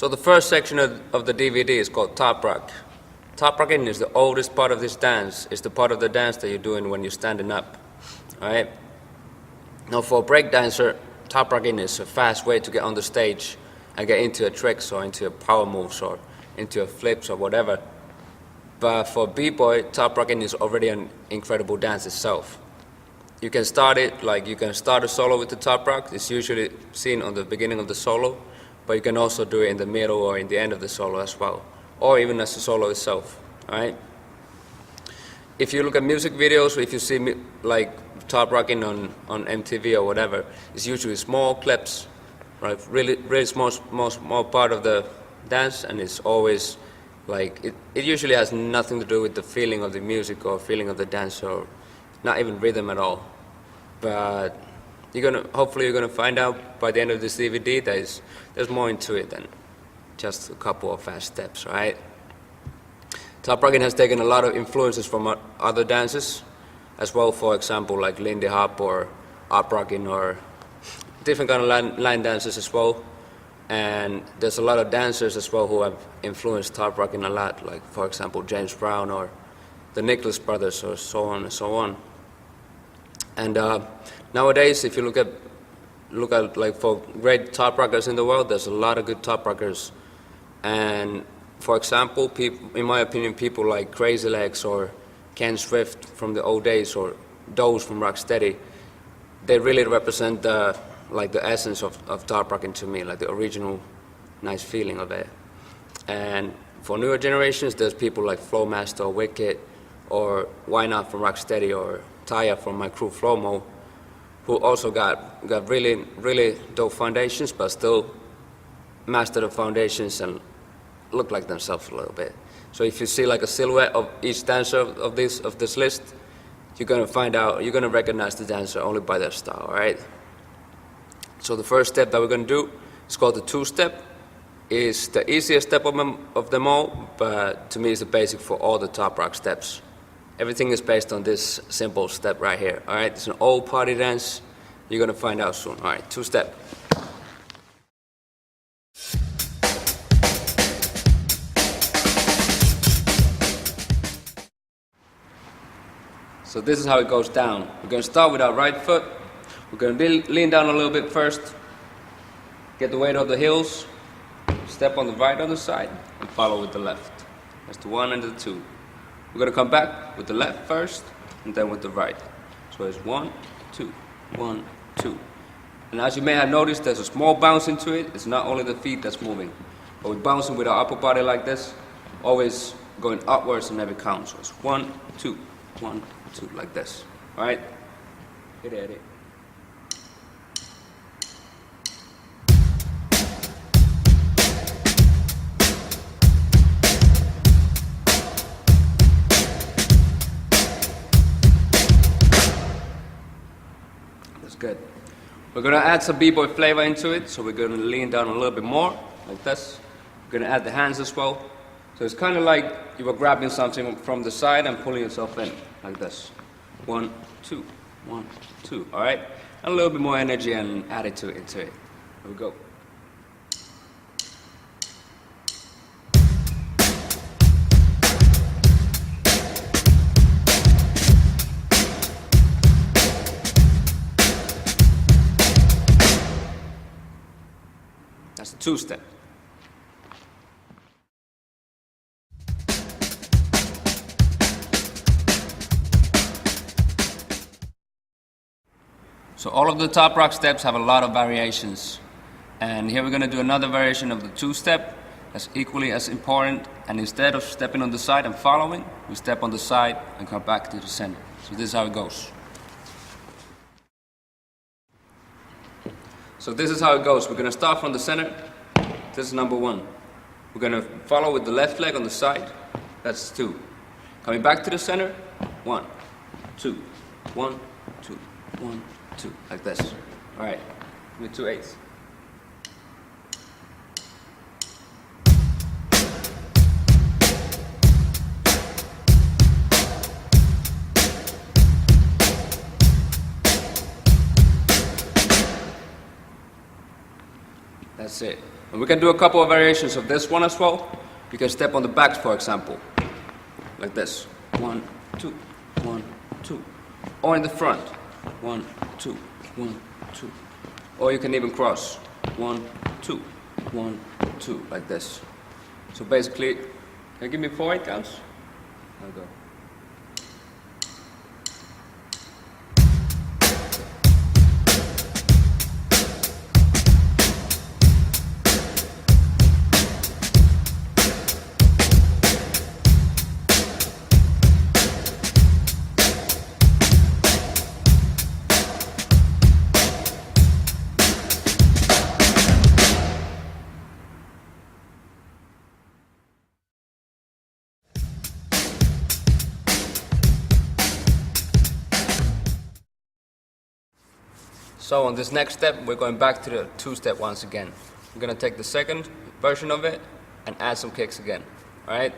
So the first section of the DVD is called Top Rock. Top rocking is the oldest part of this dance. It's the part of the dance that you're doing when you're standing up. All right? Now for a break dancer, top rocking is a fast way to get on the stage and get into a tricks or into a power moves or into a flips or whatever. But for b-boy, top rocking is already an incredible dance itself. You can start it, like you can start a solo with the top rock. It's usually seen on the beginning of the solo, but you can also do it in the middle or in the end of the solo as well, or even as the solo itself, all right? If you look at music videos, or if you see like top rocking on MTV or whatever, it's usually small clips, right? Really small part of the dance, and it's always like, it usually has nothing to do with the feeling of the music or feeling of the dance or not even rhythm at all. But hopefully you're gonna find out by the end of this DVD that there's more into it than just a couple of fast steps, right? Top rocking has taken a lot of influences from other dances as well, for example, like Lindy Hop or up rocking or different kind of line dances as well. And there's a lot of dancers as well who have influenced top rocking a lot, like for example James Brown or the Nicholas Brothers or so on and so on. And nowadays, if you look at like for great top rockers in the world, there's a lot of good top rockers. And for example, in my opinion, people like Crazy Legs or Ken Swift from the old days or Doze from Rocksteady, they really represent the essence of top rocking to me, like the original nice feeling of it. And for newer generations, there's people like Flowmaster or Wicked or Why Not from Rocksteady or Taya from my crew Flowmo, who also got really dope foundations, but still master the foundations and look like themselves a little bit. So if you see like a silhouette of each dancer of this list, you're gonna recognize the dancer only by their style, all right? So the first step that we're gonna do is called the two-step. It's the easiest step of them all, but to me it's the basic for all the top rock steps. Everything is based on this simple step right here, all right? It's an old party dance. You're gonna find out soon. All right, two-step. So this is how it goes down. We're gonna start with our right foot. We're gonna lean down a little bit first, get the weight of the heels, step on the right on the side, and follow with the left. That's the one and the two. We're gonna come back with the left first, and then with the right. So it's 1, 2, 1, 2. And as you may have noticed, there's a small bounce into it. It's not only the feet that's moving, but we're bouncing with our upper body like this, always going upwards and never count. So it's 1, 2, 1, 2, like this. All right? Hit it. Good. We're gonna add some b-boy flavor into it, so we're gonna lean down a little bit more, like this. We're gonna add the hands as well. So it's kind of like you were grabbing something from the side and pulling yourself in, like this. 1, 2, 1, 2, all right? And a little bit more energy and attitude into it. Here we go. That's the two-step. So all of the top rock steps have a lot of variations. And here we're gonna do another variation of the two-step that's equally as important. And instead of stepping on the side and following, we step on the side and come back to the center. So this is how it goes. So this is how it goes. We're gonna start from the center. This is number 1. We're gonna follow with the left leg on the side. That's 2. Coming back to the center. 1, 2, 1, 2, 1, 2, like this. All right, with 2/8. That's it. And we can do a couple of variations of this one as well. You can step on the back, for example, like this. 1, 2, 1, 2. Or in the front. 1, 2, 1, 2. Or you can even cross. 1, 2, 1, 2, like this. So basically, can you give me 4 8 counts? I'll go. So on this next step, we're going back to the 2-step once again. We're gonna take the second version of it and add some kicks again, all right?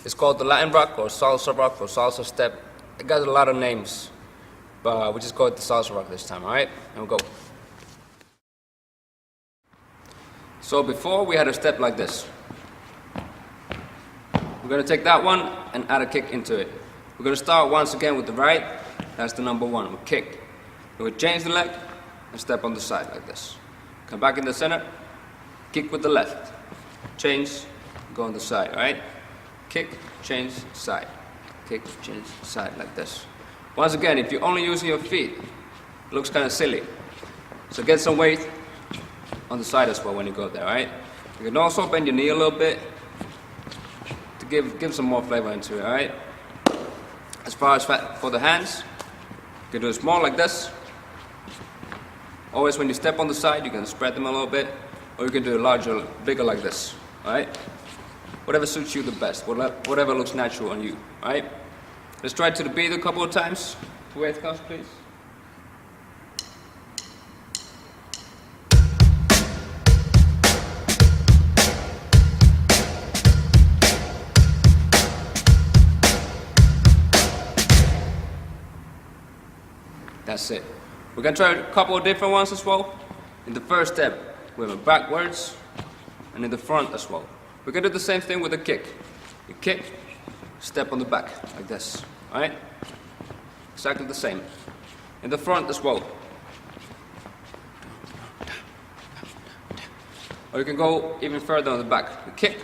It's called the Latin rock or salsa step. It got a lot of names, but we just call it the salsa rock this time, all right? And we'll go. So before we had a step like this. We're gonna take that one and add a kick into it. We're gonna start once again with the right. That's the number 1, we kick. Then we change the leg and step on the side like this. Come back in the center, kick with the left. Change, go on the side, all right? Kick, change, side. Kick, change, side, like this. Once again, if you're only using your feet, it looks kind of silly. So get some weight on the side as well when you go there, all right? You can also bend your knee a little bit to give some more flavor into it, all right? As far as for the hands, you can do it small like this. Always when you step on the side, you can spread them a little bit, or you can do it larger, bigger like this, all right? Whatever suits you the best, whatever looks natural on you, all right? Let's try to the beat a couple of times. 2 8 counts, please. That's it. We're gonna try a couple of different ones as well. In the first step, we have a backwards, and in the front as well. We're gonna do the same thing with a kick. You kick, step on the back, like this, all right? Exactly the same. In the front as well. Or you can go even further on the back. You kick,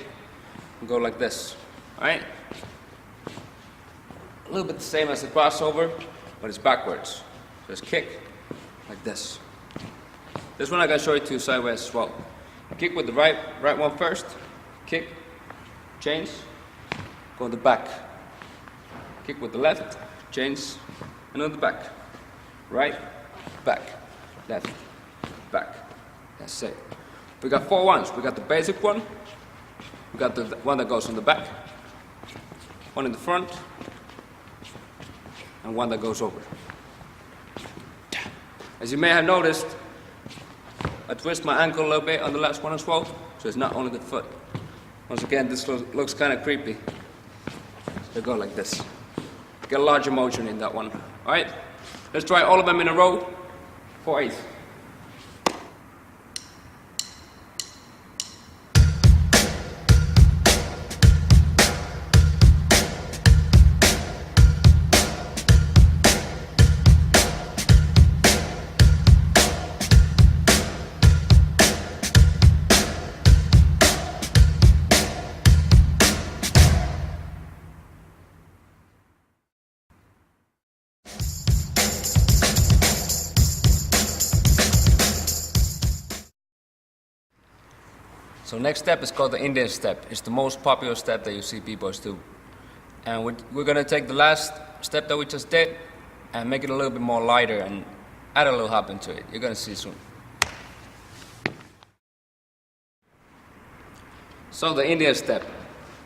and go like this, all right? A little bit the same as the crossover, but it's backwards. Just kick, like this. This one I can show you to sideways as well. Kick with the right one first. Kick, change, go on the back. Kick with the left, change, and on the back. Right, back, left, back. That's it. We got 4 ones. We got the basic one. We got the one that goes on the back. One in the front. And one that goes over. As you may have noticed, I twist my ankle a little bit on the last one as well, so it's not only the foot. Once again, this looks kind of creepy. So go like this. Get a larger motion in that one. All right, let's try all of them in a row. 4 8. So next step is called the Indian step. It's the most popular step that you see b-boys do. And we're gonna take the last step that we just did and make it a little bit more lighter and add a little hop into it. You're gonna see soon. So the Indian step.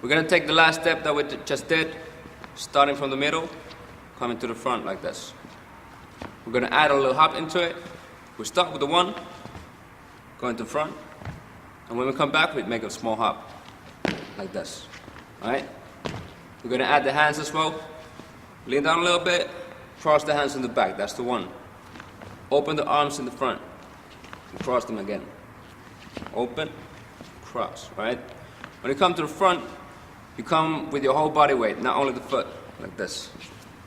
We're gonna take the last step that we just did, starting from the middle, coming to the front like this. We're gonna add a little hop into it. We start with the 1, going to the front. And when we come back, we make a small hop, like this, all right? We're gonna add the hands as well. Lean down a little bit, cross the hands in the back, that's the 1. Open the arms in the front, and cross them again. open, cross, right? When you come to the front, you come with your whole body weight, not only the foot, like this,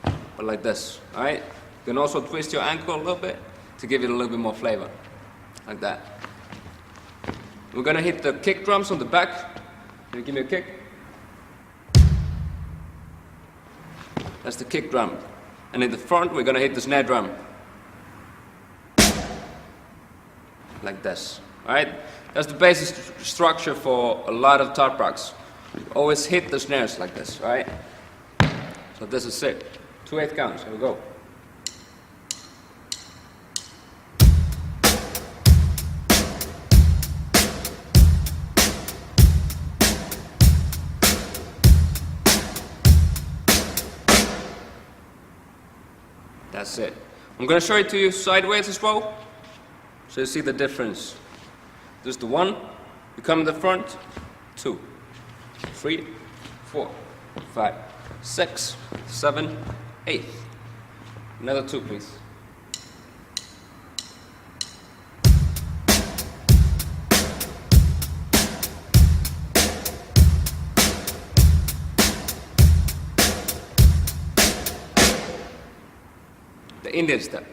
but like this, all right? You can also twist your ankle a little bit to give it a little bit more flavor, like that. We're gonna hit the kick drums on the back. Can you give me a kick? That's the kick drum. And in the front, we're gonna hit the snare drum. Like this, all right? That's the basic structure for a lot of top rocks. You always hit the snares like this, all right? So this is it. 2/8 counts, here we go. That's it. I'm gonna show it to you sideways as well, so you see the difference. This is the 1, you come in the front, 2, 3, 4, 5, 6, 7, 8. Another 2, please. The Indian step.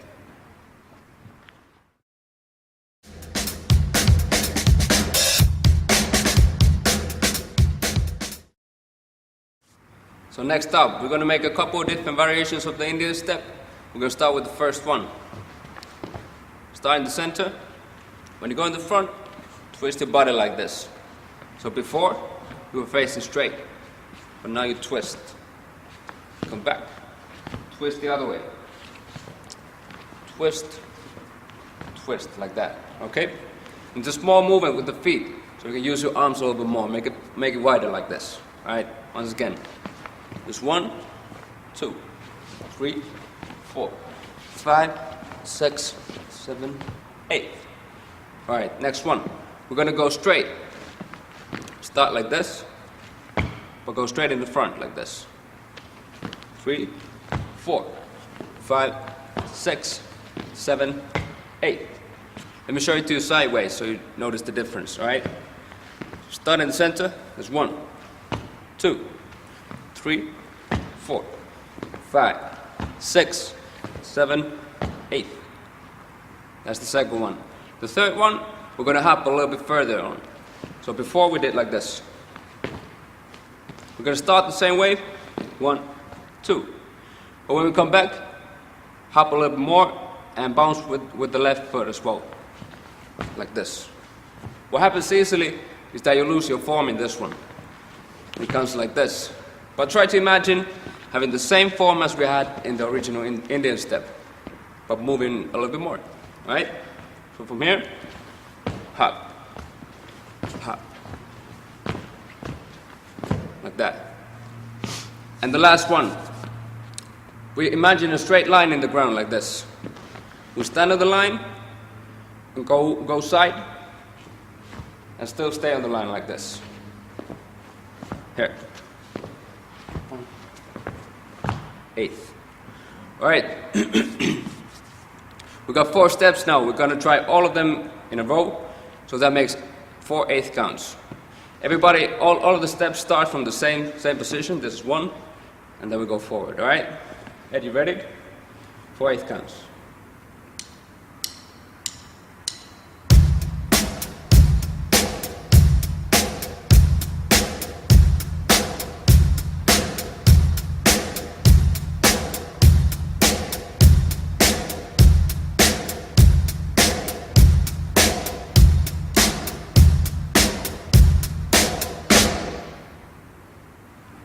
So next up, we're going to make a couple of different variations of the Indian step. We're going to start with the first one. Start in the center. When you go in the front, twist your body like this. So before, you were facing straight, but now you twist. Come back. Twist the other way. Twist, twist, like that, okay? It's a small movement with the feet, so you can use your arms a little bit more, make it wider like this, all right? Once again, just 1, 2, 3, 4, 5, 6, 7, 8. All right, next one. We're gonna go straight. Start like this, but go straight in the front like this. 3, 4, 5, 6, 7, 8. Let me show you to you sideways so you notice the difference, all right? Start in the center. There's 1, 2, 3, 4, 5, 6, 7, 8. That's the second one. The third one, we're going to hop a little bit further on. So before we did like this. We're going to start the same way. 1, 2. But when we come back, hop a little bit more and bounce with the left foot as well. Like this. What happens easily is that you lose your form in this one. It comes like this. But try to imagine having the same form as we had in the original Indian step, but moving a little bit more, right? So from here, hop, hop, like that. And the last one, we imagine a straight line in the ground like this. We stand on the line, and go side, and still stay on the line like this. Here. 1/8. All right. We got 4 steps now. We're gonna try all of them in a row, so that makes 4/8 counts. Everybody, all of the steps start from the same position. This is 1, and then we go forward. All right. Ed, you ready? 4/8 counts.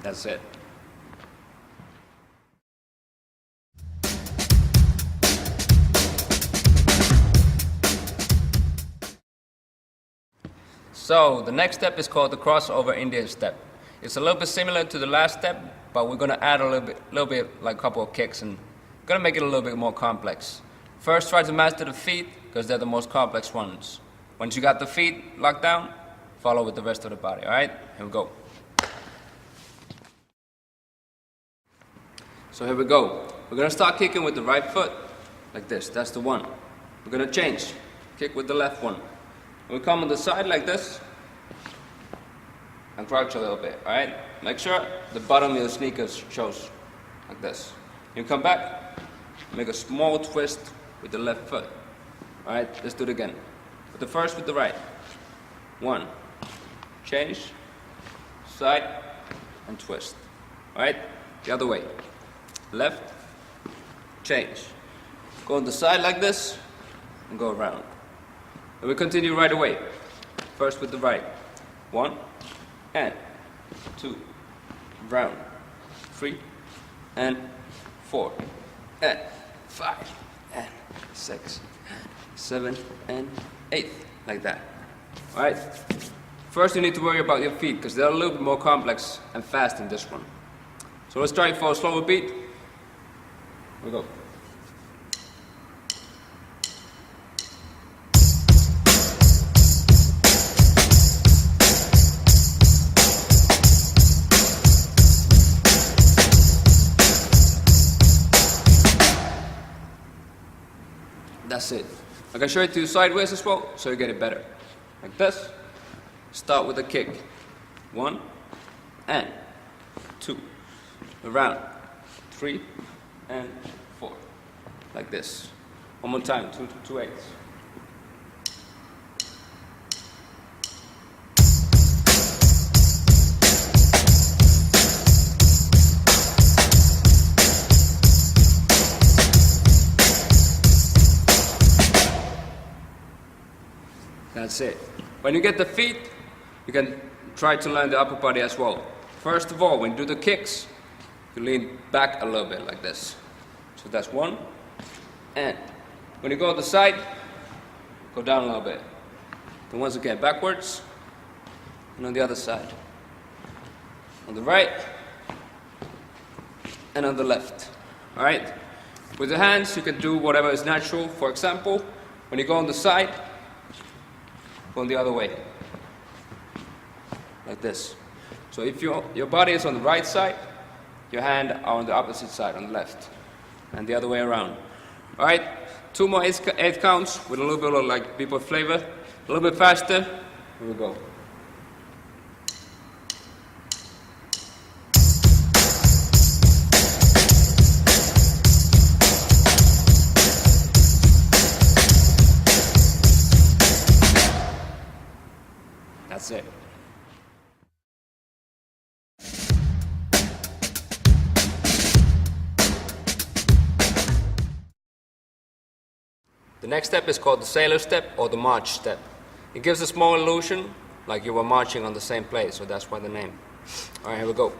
That's it. So the next step is called the crossover Indian step. It's a little bit similar to the last step, but we're gonna add a little bit like a couple of kicks and gonna make it a little bit more complex. First, try to master the feet because they're the most complex ones. Once you got the feet locked down, follow with the rest of the body. All right, here we go. So here we go. We're gonna start kicking with the right foot, like this. That's the 1. We're gonna change. Kick with the left one. We come on the side like this and crouch a little bit, alright? Make sure the bottom of your sneakers shows like this. You come back, make a small twist with the left foot. Alright, let's do it again. But the first with the right. 1, change, side, and twist. Alright, the other way. Left, change. Go on the side like this, and go around. And we continue right away. First with the right. 1, and 2, round. 3, and 4, and 5, and 6, 7, and 8, like that. Alright? First you need to worry about your feet, because they're a little bit more complex and fast in this one. So let's try it for a slower beat. Here we go. That's it. I can show it to you sideways as well, so you get it better. Like this. Start with a kick. 1, and 2. Around. 3, and 4. Like this. One more time. 2 to 2 8s. That's it. When you get the feet, you can try to learn the upper body as well. First of all, when you do the kicks, you lean back a little bit like this. So that's 1. And when you go on the side, go down a little bit. Then once again, backwards. And on the other side. On the right. And on the left. Alright? With the hands, you can do whatever is natural. For example, when you go on the side, go the other way, like this. So if your body is on the right side, your hand are on the opposite side, on the left, and the other way around. All right, 2 more 8 counts with a little bit of like people flavor, a little bit faster. Here we go. That's it. The next step is called the sailor step or the march step. It gives a small illusion like you were marching on the same place, so that's why the name. All right, here we go.